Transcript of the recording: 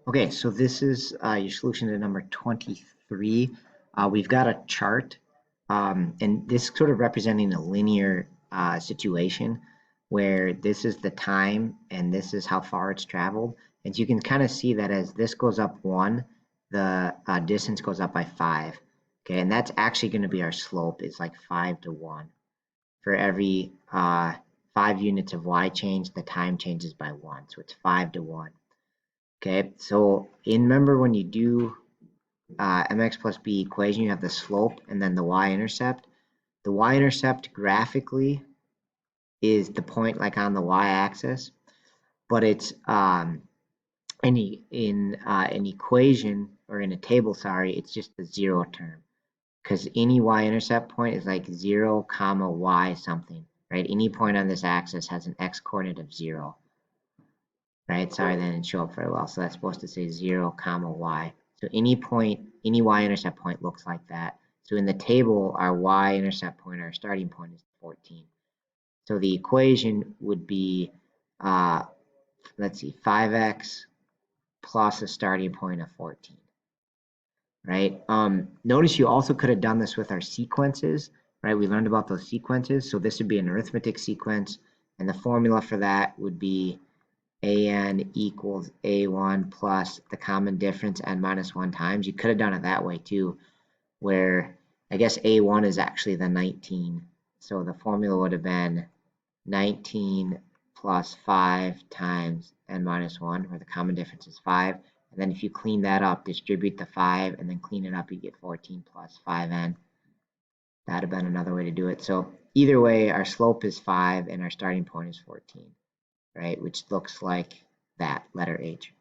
Okay, so this is your solution to number 23. We've got a chart, and this sort of representing a linear situation where this is the time and this is how far it's traveled. And so you can kind of see that as this goes up 1, the distance goes up by 5. Okay, and that's actually going to be our slope. It's like 5 to 1. For every 5 units of y change, the time changes by 1. So it's 5 to 1. Okay, so remember when you do mx plus b equation, you have the slope and then the y-intercept. The y-intercept graphically is the point like on the y-axis, but it's in an equation or in a table, sorry, it's just the zero term because any y-intercept point is like 0 comma y something, right? Any point on this axis has an x-coordinate of 0. Right? Sorry, that didn't show up very well. So that's supposed to say 0 comma y. So any point, any y-intercept point looks like that. So in the table, our y-intercept point, our starting point is 14. So the equation would be, let's see, 5x plus a starting point of 14. Right? Notice you also could have done this with our sequences, right? We learned about those sequences. So this would be an arithmetic sequence, and the formula for that would be an equals a1 plus the common difference n minus 1 times. You could have done it that way too, where I guess a1 is actually the 19. So the formula would have been 19 plus 5 times n minus 1, where the common difference is 5. And then if you clean that up, distribute the 5, and then clean it up, you get 14 plus 5n. That would have been another way to do it. So either way, our slope is 5 and our starting point is 14. Right, which looks like that, letter H.